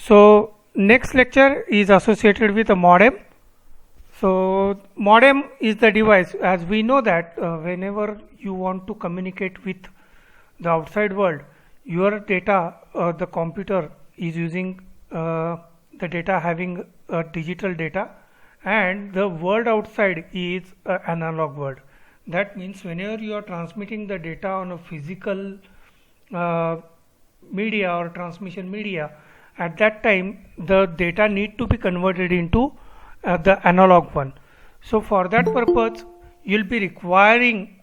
So next lecture is associated with a modem. So modem is the device, as we know that whenever you want to communicate with the outside world, your data, the computer is using the data having digital data, and the world outside is analog world. That means whenever you are transmitting the data on a physical media or transmission media, at that time the data need to be converted into the analog one. So for that purpose you'll be requiring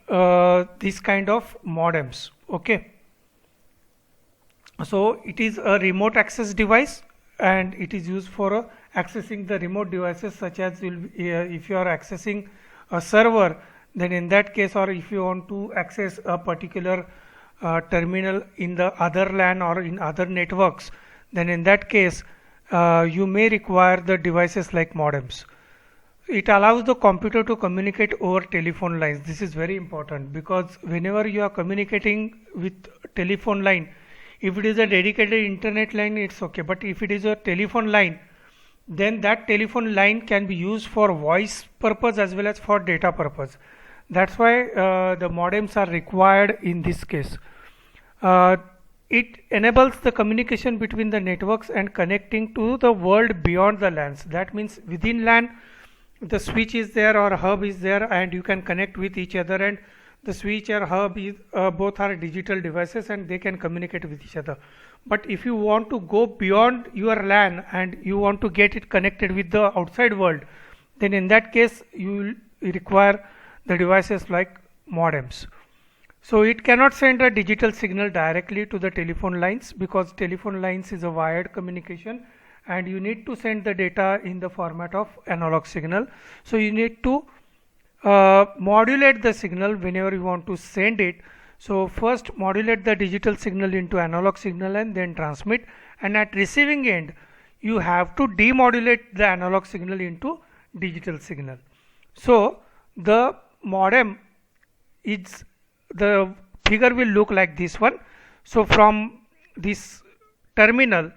this kind of modems. Okay, so it is a remote access device and it is used for accessing the remote devices, such as if you are accessing a server, then in that case, or if you want to access a particular terminal in the other LAN or in other networks, then in that case you may require the devices like modems. It allows the computer to communicate over telephone lines. This is very important, because whenever you are communicating with telephone line, if it is a dedicated internet line, it's okay, but if it is a telephone line, then that telephone line can be used for voice purpose as well as for data purpose. That's why the modems are required in this case. It enables the communication between the networks and connecting to the world beyond the LANs. That means within LAN the switch is there or hub is there, and you can connect with each other, and the switch or hub is both are digital devices and they can communicate with each other. But if you want to go beyond your LAN and you want to get it connected with the outside world, then in that case you will require the devices like modems. So it cannot send a digital signal directly to the telephone lines, because telephone lines is a wired communication and you need to send the data in the format of analog signal. So you need to modulate the signal whenever you want to send it. So first modulate the digital signal into analog signal and then transmit, and at receiving end you have to demodulate the analog signal into digital signal. So the modem is, the figure will look like this one. So from this terminal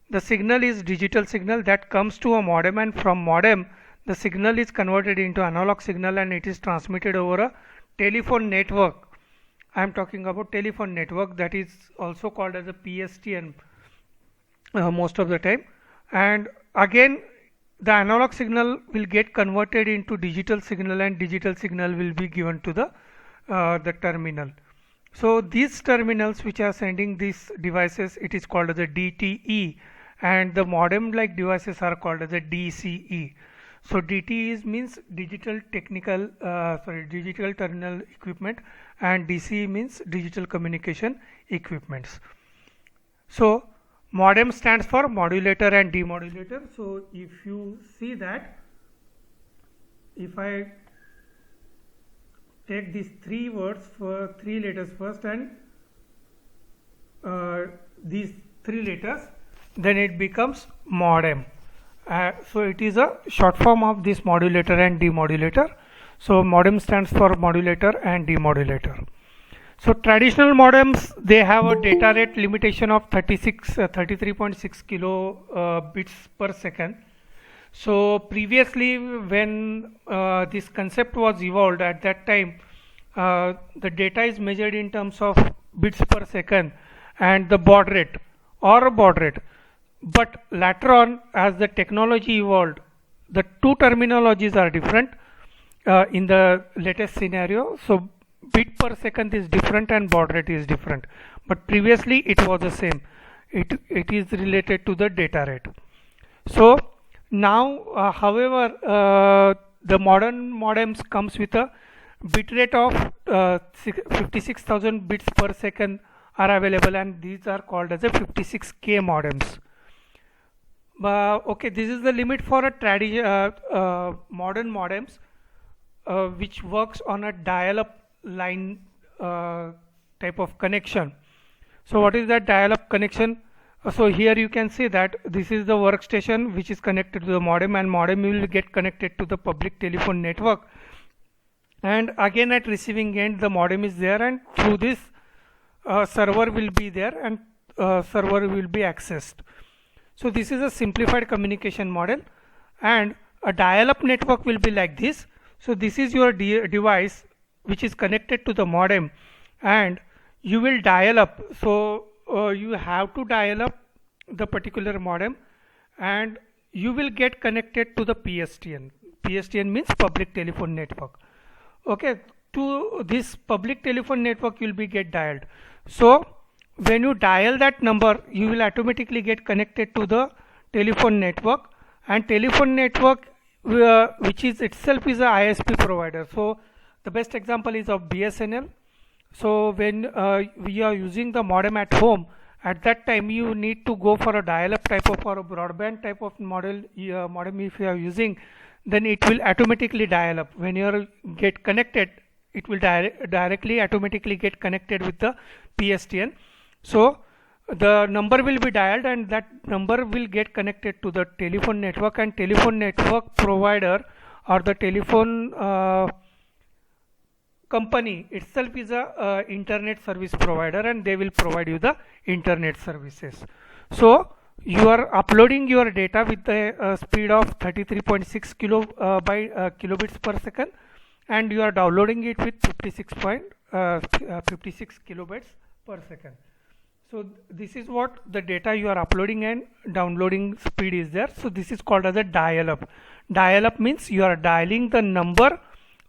the signal is digital signal that comes to a modem, and from modem the signal is converted into analog signal and it is transmitted over a telephone network. I am talking about telephone network, that is also called as a PSTN most of the time, and again the analog signal will get converted into digital signal and digital signal will be given to the terminal. So these terminals which are sending these devices, it is called as a DTE, and the modem like devices are called as a DCE. So DTE means digital digital terminal equipment, and DCE means digital communication equipments. So modem stands for modulator and demodulator. So if you see that, if I take these three words for three letters first and these three letters, then it becomes modem. So it is a short form of this modulator and demodulator. So modem stands for modulator and demodulator. So traditional modems, they have a data rate limitation of 33.6 kilo bits per second. So previously when this concept was evolved, at that time the data is measured in terms of bits per second and the baud rate or a baud rate. But later on, as the technology evolved, the two terminologies are different in the latest scenario. So bit per second is different and baud rate is different, but previously it was the same. It is related to the data rate. So now however the modern modems comes with a bit rate of 56,000 bits per second are available, and these are called as a 56K modems. Okay, this is the limit for a modern modems which works on a dial-up line type of connection. So what is that dial-up connection? So here you can see that this is the workstation which is connected to the modem, and modem will get connected to the public telephone network, and again at receiving end the modem is there, and through this server will be there, and server will be accessed. So this is a simplified communication model, and a dial-up network will be like this. So this is your device which is connected to the modem, and you will dial up. So you have to dial up the particular modem, and you will get connected to the PSTN. PSTN means public telephone network. Okay, to this public telephone network you will be get dialed. So when you dial that number, you will automatically get connected to the telephone network, and telephone network which is itself is a ISP provider. So the best example is of BSNL. So when we are using the modem at home, at that time you need to go for a dial-up type of or a broadband type of modem if you are using, then it will automatically dial up. When you get connected, it will directly automatically get connected with the PSTN. So the number will be dialed, and that number will get connected to the telephone network, and telephone network provider or the telephone company itself is a internet service provider, and they will provide you the internet services. So you are uploading your data with the speed of 33.6 kilobits per second, and you are downloading it with 56 kilobits per second. So this is what the data you are uploading and downloading speed is there. So this is called as a dial-up. Dial-up means you are dialing the number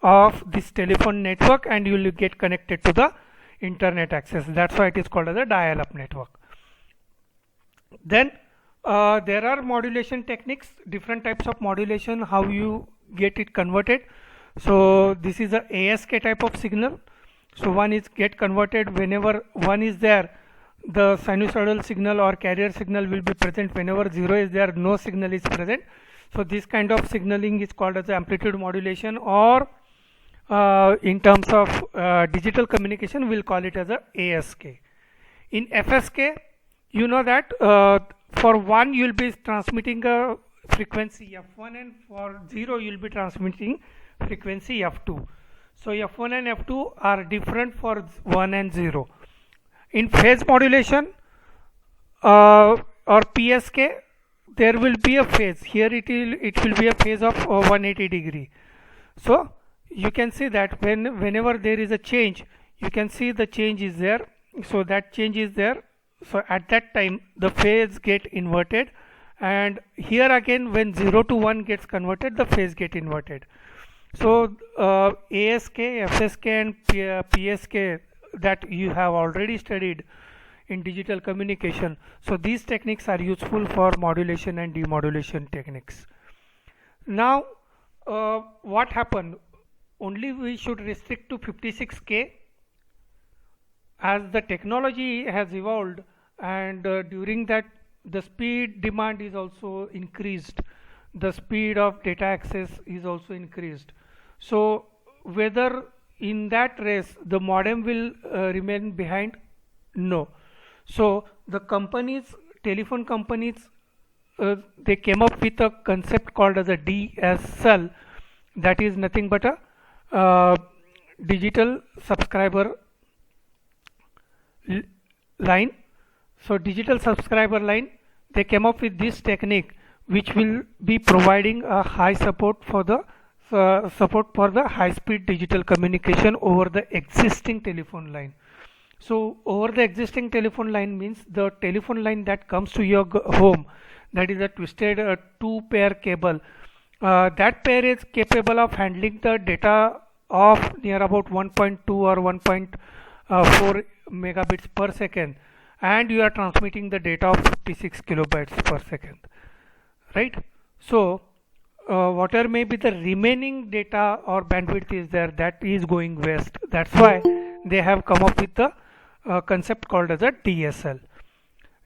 of this telephone network, and you will get connected to the internet access. That's why it is called as a dial-up network. Then there are modulation techniques, different types of modulation, how you get it converted. So this is a ASK type of signal. So one is get converted whenever 1 is there, the sinusoidal signal or carrier signal will be present. Whenever 0 is there, no signal is present. So this kind of signaling is called as amplitude modulation, or in terms of digital communication we'll call it as a ASK. In FSK, you know that for 1 you will be transmitting a frequency F1, and for 0 you will be transmitting frequency F2. So F1 and F2 are different for 1 and 0. In phase modulation or PSK, there will be a phase. Here it will be a phase of 180 degree. So you can see that whenever there is a change, you can see the change is there. So that change is there. So at that time the phase get inverted, and here again when 0 to 1 gets converted, the phase get inverted. So ASK, FSK and PSK that you have already studied in digital communication. So these techniques are useful for modulation and demodulation techniques. Now what happened? Only we should restrict to 56K. As the technology has evolved, and during that the speed demand is also increased, the speed of data access is also increased. So whether in that race the modem will remain behind? No. So the companies, telephone companies, they came up with a concept called as a DSL, that is nothing but a digital subscriber line. So digital subscriber line, they came up with this technique which will be providing a high support for the high speed digital communication over the existing telephone line. So over the existing telephone line means the telephone line that comes to your home, that is a twisted 2-pair cable. That pair is capable of handling the data of near about 1.2 or 1.4 megabits per second, and you are transmitting the data of 56 kilobytes per second, right? So whatever may be the remaining data or bandwidth is there, that is going west. That's why they have come up with the concept called as a DSL.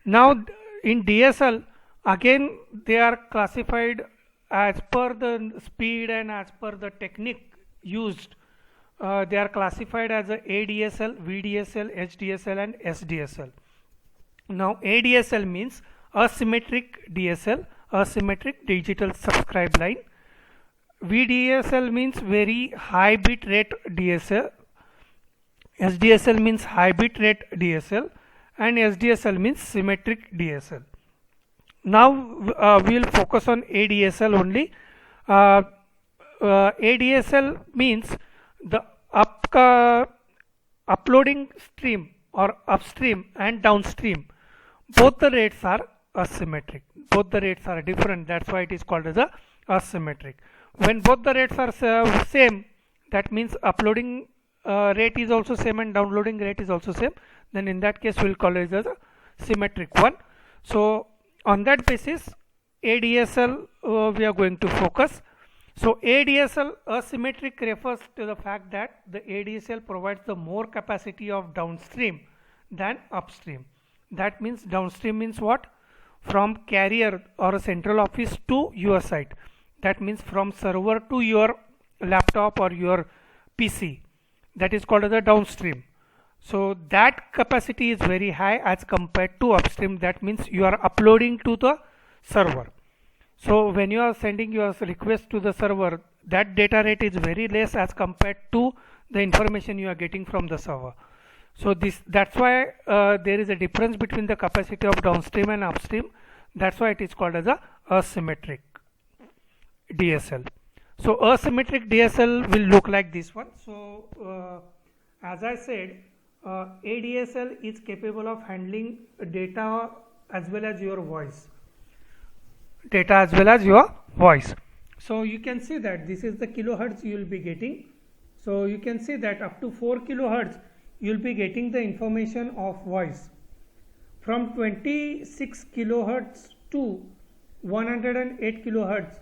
Now in DSL again they are classified as per the speed and as per the technique used. They are classified as a ADSL, VDSL, HDSL and SDSL. Now ADSL means asymmetric DSL, asymmetric digital subscribe line. VDSL means very high bit rate DSL. SDSL means high bit rate DSL, and SDSL means symmetric DSL. now we will focus on ADSL only. ADSL means the uploading stream or upstream and downstream, both the rates are asymmetric. Both the rates are different. That's why it is called as a asymmetric. When both the rates are same, that means uploading rate is also same and downloading rate is also same. Then in that case, we'll call it as a symmetric one. So on that basis, ADSL we are going to focus. So ADSL asymmetric refers to the fact that the ADSL provides the more capacity of downstream than upstream. That means downstream means what? From carrier or a central office to your site. That means from server to your laptop or your PC. That is called as a downstream. So that capacity is very high as compared to upstream. That means you are uploading to the server. So when you are sending your request to the server, that data rate is very less as compared to the information you are getting from the server. So that's why there is a difference between the capacity of downstream and upstream. That's why it is called as a asymmetric DSL. So asymmetric DSL will look like this one. So as I said, ADSL is capable of handling data as well as your voice. So you can see that this is the kilohertz you will be getting. So you can see that up to 4 kilohertz you will be getting the information of voice. From 26 kilohertz to 108 kilohertz,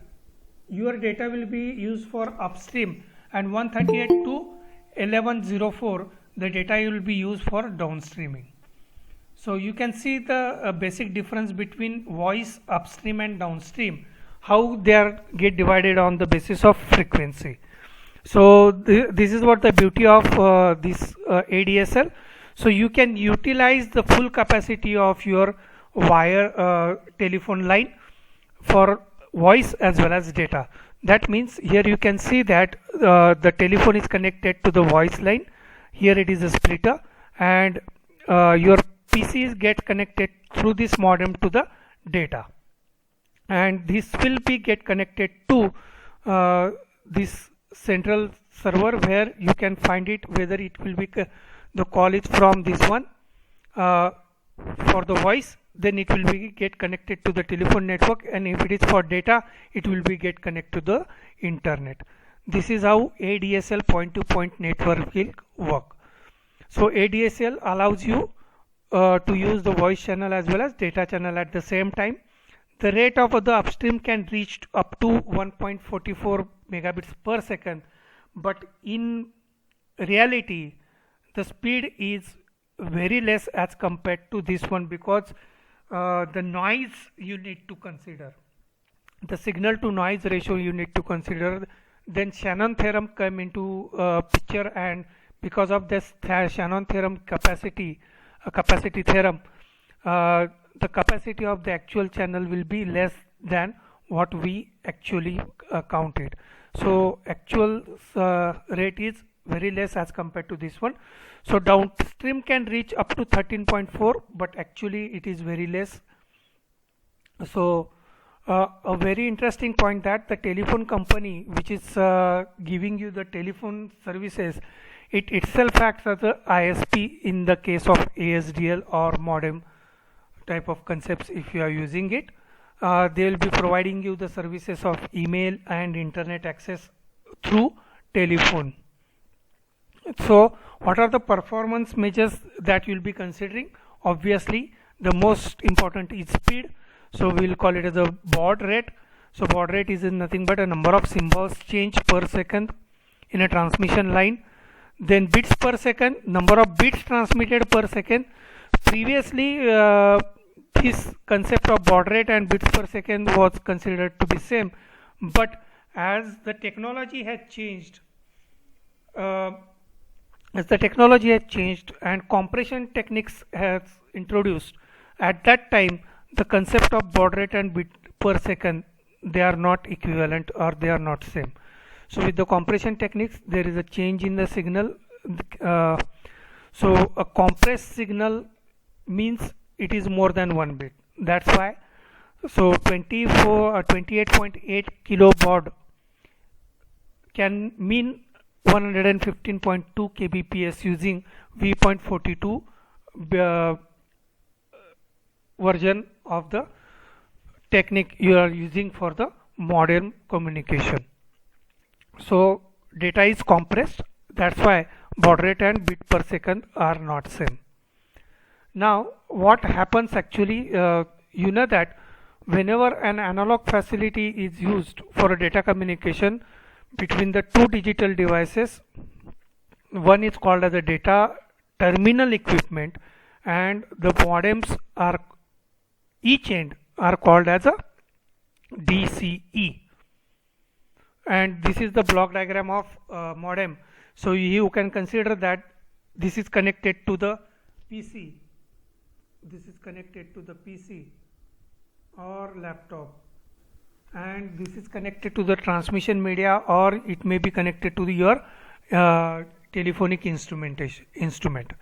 your data will be used for upstream, and 138 to 1104 the data will be used for downstreaming. So you can see the basic difference between voice upstream and downstream, how they are get divided on the basis of frequency. So this is what the beauty of this ADSL. So you can utilize the full capacity of your wire telephone line for voice as well as data. That means here you can see that the telephone is connected to the voice line. Here it is a splitter, and your PCs get connected through this modem to the data, and this will be get connected to this central server where you can find it whether it will be the call is from this one for the voice, then it will be get connected to the telephone network, and if it is for data it will be get connected to the internet. This is how ADSL point-to-point network will work. So ADSL allows you to use the voice channel as well as data channel at the same time. The rate of the upstream can reach up to 1.44 megabits per second, but in reality the speed is very less as compared to this one, because the noise you need to consider, the signal to noise ratio you need to consider. Then Shannon theorem come into picture, and because of this Shannon theorem capacity theorem, the capacity of the actual channel will be less than what we actually counted. So actual rate is very less as compared to this one. So downstream can reach up to 13.4, but actually it is very less. So a very interesting point that the telephone company which is giving you the telephone services, it itself acts as a ISP in the case of ASDL or modem type of concepts. If you are using it, they will be providing you the services of email and internet access through telephone. So what are the performance measures that you will be considering? Obviously the most important is speed. So we will call it as a baud rate. So baud rate is nothing but a number of symbols changed per second in a transmission line. Then bits per second, number of bits transmitted per second. Previously this concept of baud rate and bits per second was considered to be same, but as the technology has changed, and compression techniques has introduced, at that time the concept of baud rate and bit per second, they are not equivalent or they are not same. So with the compression techniques there is a change in the signal. So a compressed signal means it is more than 1 bit. That's why So 24 or 28.8 kilobaud can mean 115.2 kbps using v.42 version of the technique you are using for the modern communication. So data is compressed, that's why baud rate and bit per second are not same. Now what happens actually, you know that whenever an analog facility is used for a data communication between the two digital devices, one is called as a data terminal equipment and the modems are each end are called as a DCE, and this is the block diagram of modem. So you can consider that this is connected to the PC, this is connected to the PC or laptop, and this is connected to the transmission media, or it may be connected to your telephonic instrument.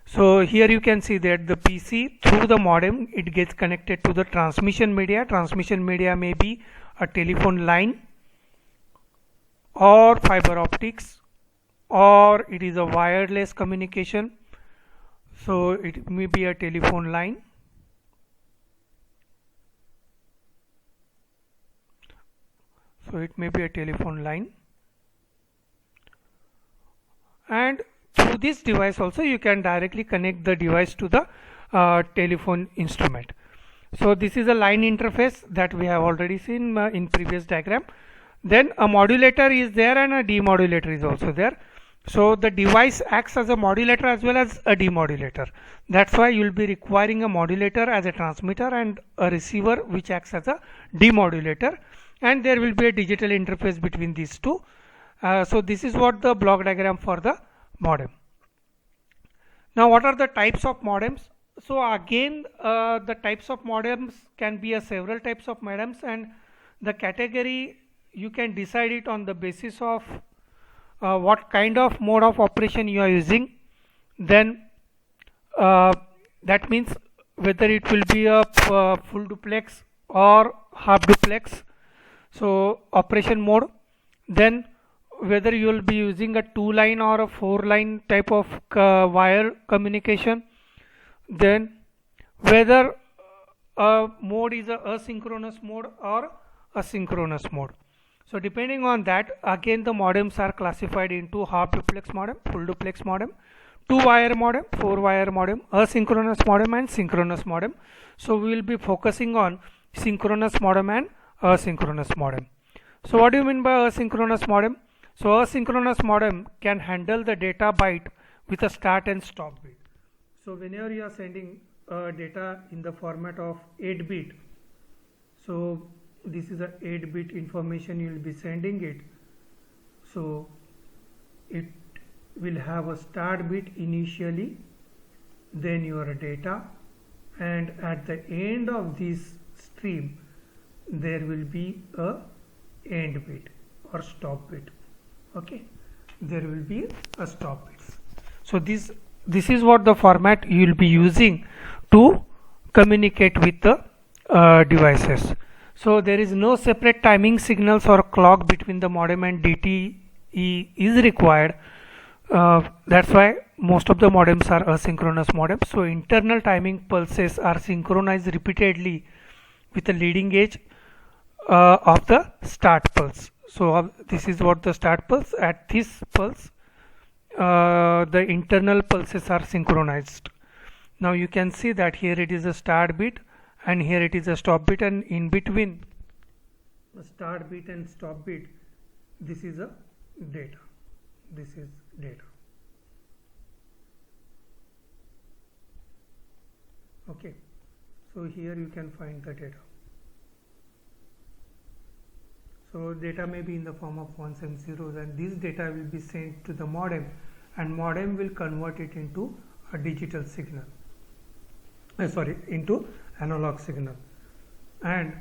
So here you can see that the PC through the modem it gets connected to the transmission media. Transmission media may be a telephone line or fiber optics, or it is a wireless communication. So it may be a telephone line. So it may be a telephone line, and through this device also you can directly connect the device to the telephone instrument. So this is a line interface that we have already seen in previous diagram. Then a modulator is there and a demodulator is also there. So the device acts as a modulator as well as a demodulator. That's why you will be requiring a modulator as a transmitter and a receiver which acts as a demodulator, and there will be a digital interface between these two. So this is what the block diagram for the modem. Now what are the types of modems? So again the types of modems can be several types of modems, and the category you can decide it on the basis of what kind of mode of operation you are using. Then that means whether it will be a full duplex or half duplex, so operation mode. Then whether you will be using a 2-line or a 4-line type of wire communication. Then whether a mode is a asynchronous mode or a synchronous mode. So depending on that, again the modems are classified into half duplex modem, full duplex modem, 2-wire modem, 4-wire modem, asynchronous modem and synchronous modem. So we will be focusing on synchronous modem and asynchronous modem. So what do you mean by asynchronous modem? So asynchronous modem can handle the data byte with a start and stop bit. So whenever you are sending data in the format of 8-bit, so this is a 8-bit information you will be sending it. So it will have a start bit initially, then your data, and at the end of this stream there will be a end bit or stop bit. Okay, there will be a stop bits. So this is what the format you will be using to communicate with the devices. So there is no separate timing signals or clock between the modem and DTE is required. That's why most of the modems are asynchronous modems. So internal timing pulses are synchronized repeatedly with the leading edge of the start pulse. So this is what the start pulse. At this pulse the internal pulses are synchronized. Now you can see that here it is a start bit and here it is a stop bit, and in between the start bit and stop bit this is a data, this is data. Okay, so here you can find the data. So data may be in the form of ones and zeros, and this data will be sent to the modem, and modem will convert it into a digital signal, into analog signal. And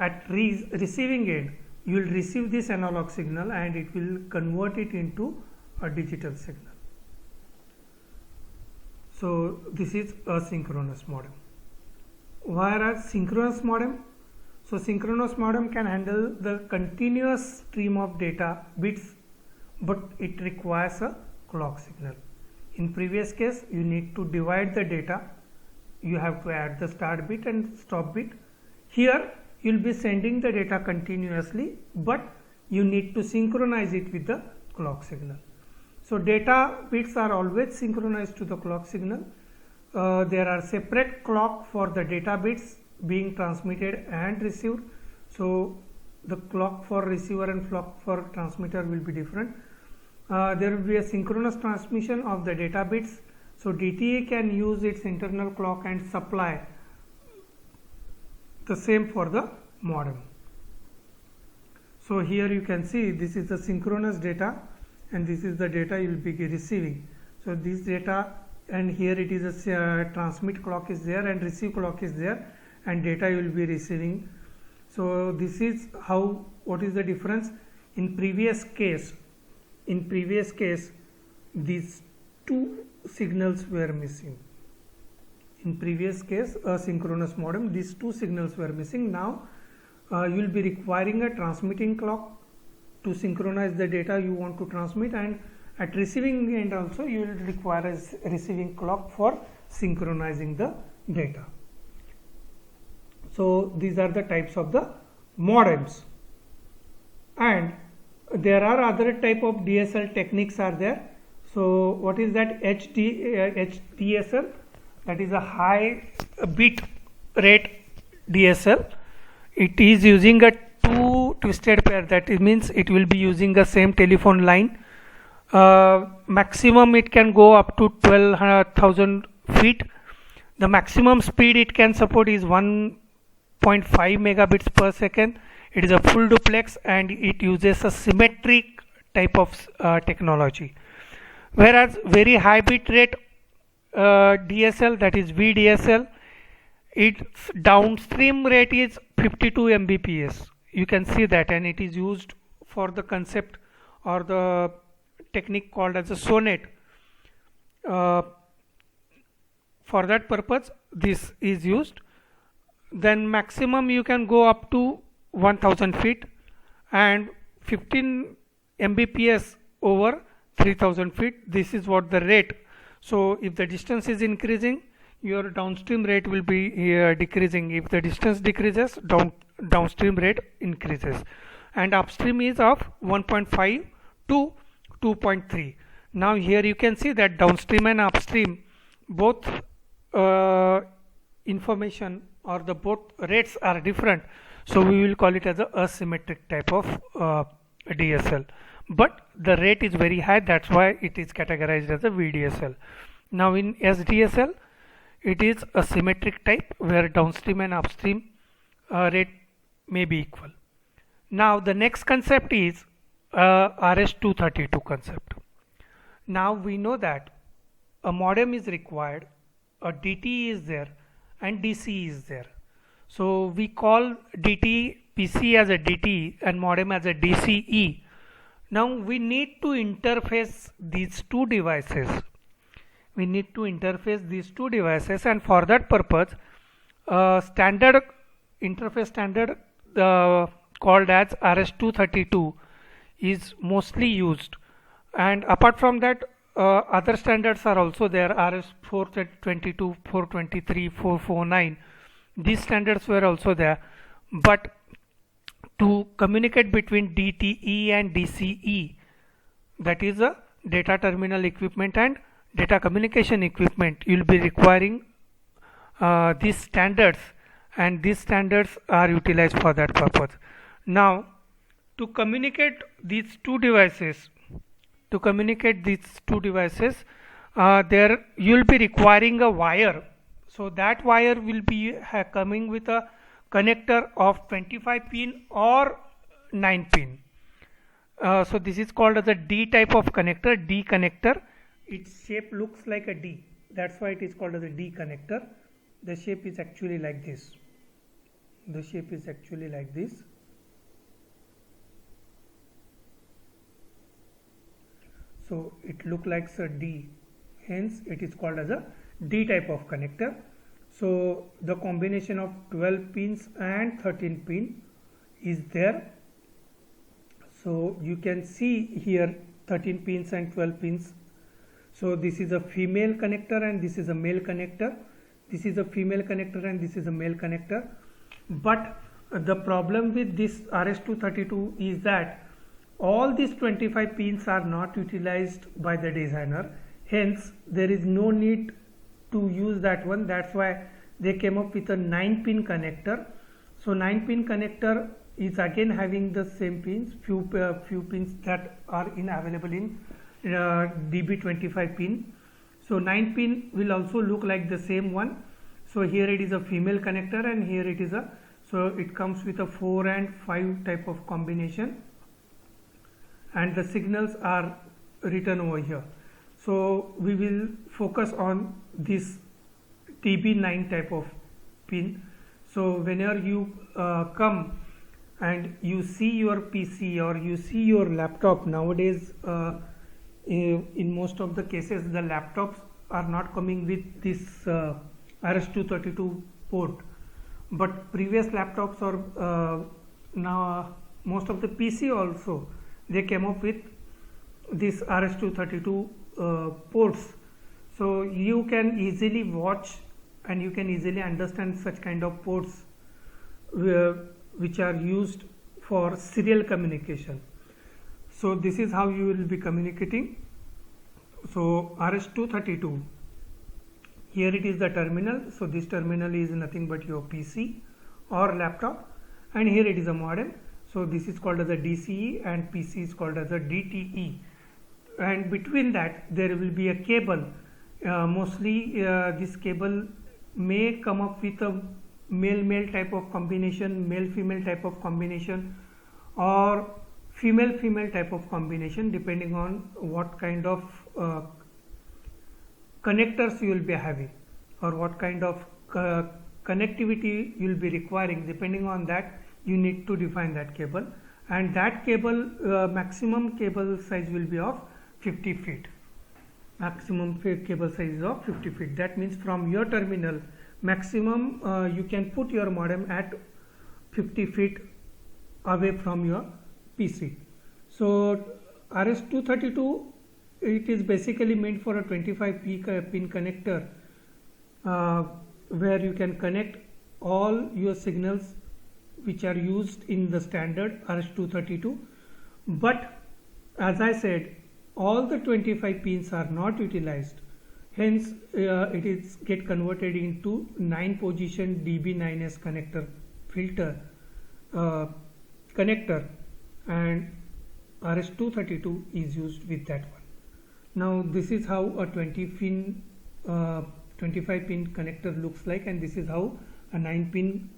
at receiving end you will receive this analog signal and it will convert it into a digital signal. So this is asynchronous modem. Whereas synchronous modem, so synchronous modem can handle the continuous stream of data bits, but it requires a clock signal. In previous case, you need to divide the data, you have to add the start bit and stop bit. Here you will be sending the data continuously, but you need to synchronize it with the clock signal. So data bits are always synchronized to the clock signal. There are separate clock for the data bits being transmitted and received. So the clock for receiver and clock for transmitter will be different. There will be a synchronous transmission of the data bits. So DTA can use its internal clock and supply the same for the modem. So here you can see this is the synchronous data and this is the data you will be receiving. So this data, and here it is a transmit clock is there and receive clock is there, and data you will be receiving. So this is how, what is the difference in previous case. In previous case, these two signals were missing. In previous case, a synchronous modem, these two signals were missing. Now you will be requiring a transmitting clock to synchronize the data you want to transmit, and at receiving end also you will require a receiving clock for synchronizing the data. So these are the types of the modems, and there are other type of DSL techniques are there. So what is that? HDSL, that is a high bit rate DSL. It is using a two twisted pair, that means it will be using the same telephone line. Maximum it can go up to 12,000 feet. The maximum speed it can support is 1.5 megabits per second. It is a full duplex and it uses a symmetric type of technology. Whereas very high bit rate DSL, that is VDSL, its downstream rate is 52 Mbps. You can see that, and it is used for the concept or the technique called as a SONET. For that purpose this is used. Then maximum you can go up to 1000 feet and 15 Mbps over 3000 feet. This is what the rate. So if the distance is increasing, your downstream rate will be decreasing. If the distance decreases, downstream rate increases, and upstream is of 1.5 to 2.3. Now here you can see that downstream and upstream both information or the both rates are different, so we will call it as a asymmetric type of DSL, but the rate is very high, that's why it is categorized as a VDSL. Now in SDSL it is a symmetric type where downstream and upstream rate may be equal. Now the next concept is RS232 concept. Now we know that a modem is required, a DT is there and DC is there. So we call DT PC as a DT and modem as a DCE. Now we need to interface these two devices. We need to interface these two devices, and for that purpose standard interface standard called as RS232 is mostly used, and apart from that other standards are also there, RS422, 423, 449. These standards were also there, but to communicate between DTE and DCE, that is a data terminal equipment and data communication equipment, you will be requiring these standards, and these standards are utilized for that purpose. Now to communicate these two devices, there you will be requiring a wire. So that wire will be coming with a connector of 25 pin or 9 pin. So this is called as a D type of connector, D connector. Its shape looks like a D, that's why it is called as a D connector. The shape is actually like this. The shape is actually like this. So it looks like a D, hence it is called as a D type of connector. So the combination of 12 pins and 13 pin is there. So you can see here 13 pins and 12 pins. So this is a female connector and this is a male connector. This is a female connector and this is a male connector. But the problem with this RS232 is that all these 25 pins are not utilized by the designer. Hence, there is no need to use that one. That's why they came up with a 9-pin connector. So 9-pin connector is again having the same pins, few pins that are available in DB25 pin. So 9 pin will also look like the same one. So here it is a female connector and here it is a, so it comes with a 4 and 5 type of combination, and the signals are written over here. So we will focus on this TB9 type of pin. So whenever you come and you see your PC or you see your laptop nowadays, in most of the cases the laptops are not coming with this RS232 port, but previous laptops or now most of the PC also, they came up with this RS232 ports. So you can easily watch and you can easily understand such kind of ports which are used for serial communication. So this is how you will be communicating. So RS232, here it is the terminal. So this terminal is nothing but your PC or laptop, and here it is a modem. So this is called as a DCE and PC is called as a DTE, and between that there will be a cable. Mostly this cable may come up with a male-male type of combination, male-female type of combination, or female-female type of combination, depending on what kind of connectors you will be having or what kind of connectivity you will be requiring. Depending on that, you need to define that cable, and that cable maximum cable size will be of 50 feet. Maximum cable size is of 50 feet. That means from your terminal maximum you can put your modem at 50 feet away from your PC. So RS232, it is basically meant for a 25 pin connector where you can connect all your signals which are used in the standard RS232. But as I said, all the 25 pins are not utilized. Hence it is get converted into 9 position DB9S connector filter connector, and RS232 is used with that one. Now this is how a 25 pin connector looks like, and this is how a 9 pin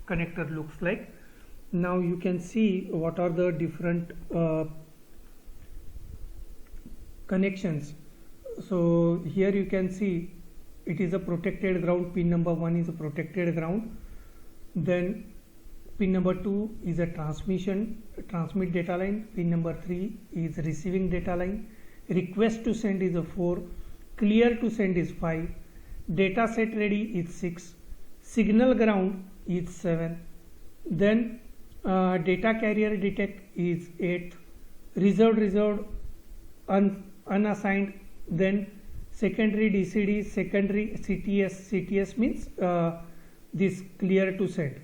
connector looks like. Now you can see what are the different connections. So here you can see it is a protected ground. Pin number 1 is a protected ground. Then pin number 2 is a transmit data line. Pin number 3 is receiving data line. Request to send is a 4. Clear to send is 5. Data set ready is 6. Signal ground is 7. Then data carrier detect is 8. Reserved unassigned. Then secondary DCD, secondary CTS means this clear to send.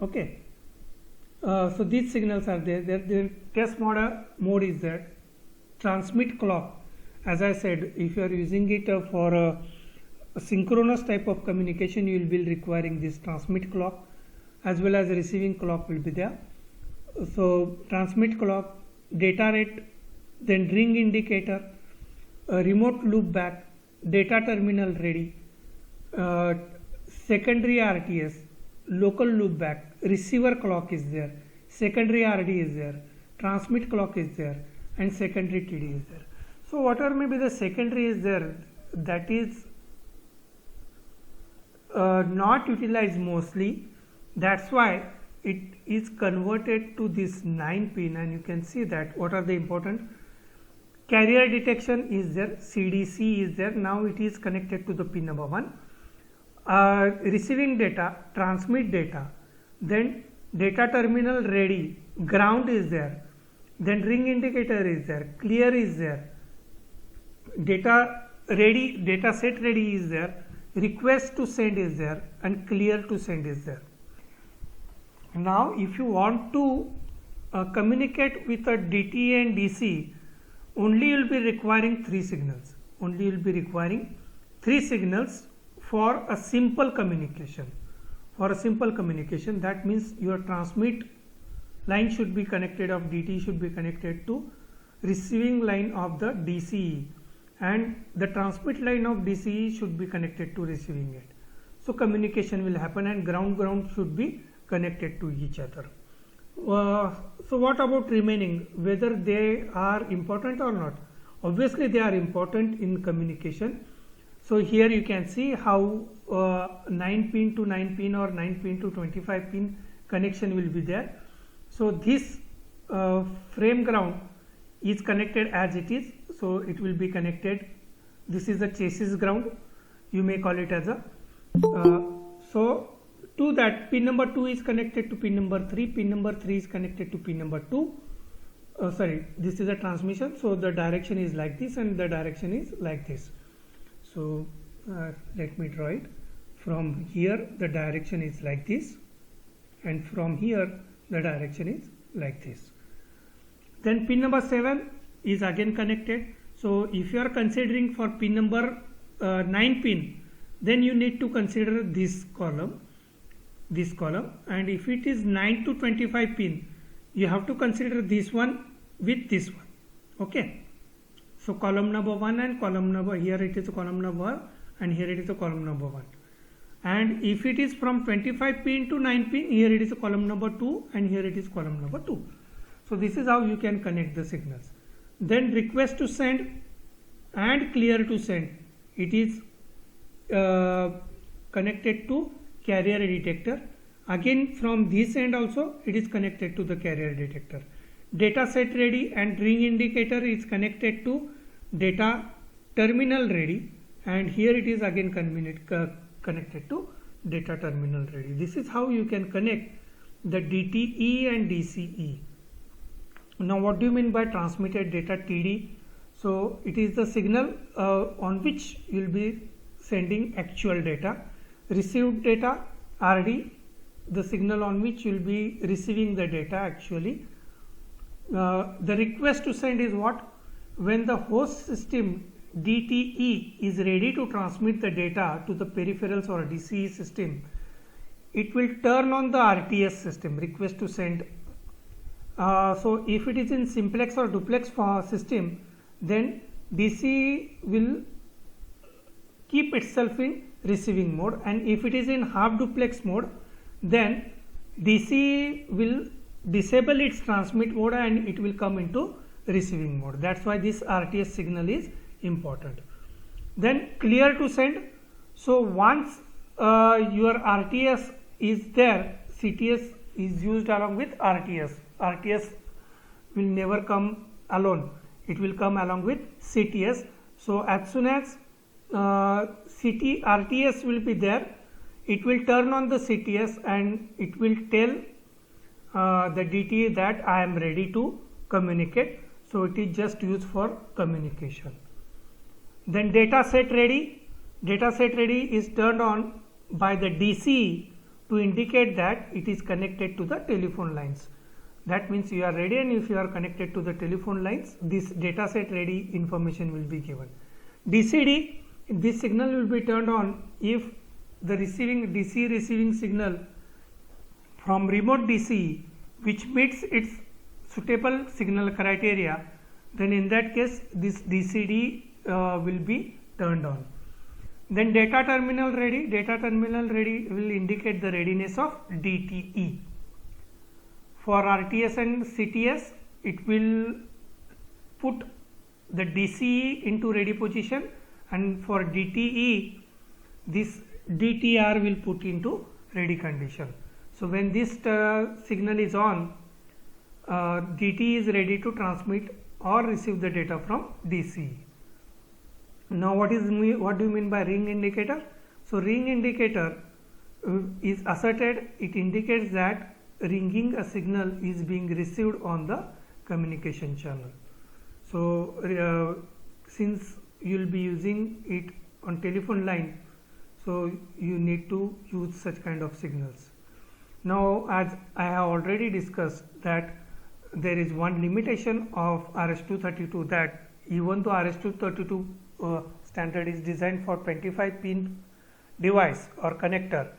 Okay. So these signals are there. The test mode is there. Transmit clock, as I said, if you are using it for a synchronous type of communication, you will be requiring this transmit clock, as well as receiving clock will be there. So transmit clock, data rate, then ring indicator, remote loop back, data terminal ready, secondary RTS, local loop back, receiver clock is there, secondary RD is there, transmit clock is there, and secondary TD is there. So whatever may be the secondary is there, that is not utilized mostly. That's why it is converted to this 9 pin, and you can see that what are the important. Carrier detection is there, CDC is there. Now it is connected to the pin number 1. receiving data, transmit data, then data terminal ready, ground is there, then ring indicator is there, clear is there, data ready, data set ready is there, request to send is there, and clear to send is there. Now if you want to communicate with a DTA and DC, only you will be requiring 3 signals. Only you will be requiring 3 signals for a simple communication. For a simple communication, that means your transmit line should be connected of DT should be connected to receiving line of the DCE, and the transmit line of DCE should be connected to receiving it. So communication will happen, and ground should be connected to each other. So what about remaining, whether they are important or not? Obviously they are important in communication. So here you can see how 9 pin to 9 pin or 9 pin to 25 pin connection will be there. So this frame ground is connected as it is, so it will be connected. This is the chassis ground, you may call it as a so to that pin number 2 is connected to pin number 3, pin number 3 is connected to pin number 2. Sorry, this is a transmission, so the direction is like this and the direction is like this. So let me draw it. From here the direction is like this, and from here the direction is like this. Then pin number 7 is again connected. So if you are considering for pin number 9 pin, then you need to consider this column, and if it is 9 to 25 pin, you have to consider this one with this one. Okay, so column number 1 and column number, here it is a column number 1 and here it is a column number 1. And if it is from 25 pin to 9 pin, here it is a column number 2 and here it is column number 2. So this is how you can connect the signals. Then request to send and clear to send, it is connected to carrier detector. Again from this end also it is connected to the carrier detector. Data set ready and ring indicator is connected to data terminal ready, and here it is again connected to data terminal ready. This is how you can connect the DTE and DCE. Now what do you mean by transmitted data TD? So it is the signal on which you will be sending actual data. Received data RD, the signal on which you will be receiving the data actually. The request to send is what? When the host system DTE is ready to transmit the data to the peripherals or DCE system, it will turn on the RTS system, request to send. So if it is in simplex or duplex system, then DCE will keep itself in receiving mode, and if it is in half duplex mode, then DC will disable its transmit mode and it will come into receiving mode. That's why this RTS signal is important. Then clear to send. So once your RTS is there, CTS is used along with RTS. RTS will never come alone, it will come along with CTS. So as soon as RTS will be there, it will turn on the CTS and it will tell the DTA that I am ready to communicate. So it is just used for communication. Then data set ready. Data set ready is turned on by the DC to indicate that it is connected to the telephone lines. That means you are ready, and if you are connected to the telephone lines, this data set ready information will be given. DCD, this signal will be turned on if the DC receiving signal from remote DCE which meets its suitable signal criteria, then in that case this DCD will be turned on. Then data terminal ready. Data terminal ready will indicate the readiness of DTE. For RTS and CTS, it will put the DCE into ready position, and for DTE, this DTR will put into ready condition. So when this signal is on, DT is ready to transmit or receive the data from DCE. Now what do you mean by ring indicator? So ring indicator is asserted, it indicates that ringing a signal is being received on the communication channel. So since you will be using it on telephone line, so you need to use such kind of signals. Now, as I have already discussed, that there is one limitation of RS232, that even though RS232 standard is designed for 25 pin device or connector,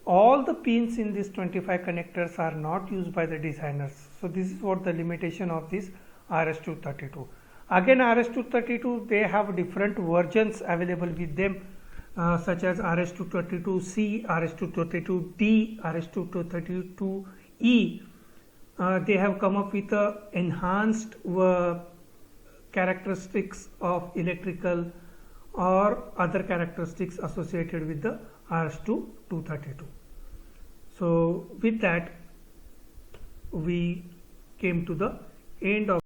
all the pins in these 25 connectors are not used by the designers. So this is what the limitation of this RS232. Again, RS232, they have different versions available with them, such as RS232C, RS232D, RS232E. They have come up with enhanced characteristics of electrical or other characteristics associated with the RS232. So with that, we came to the end of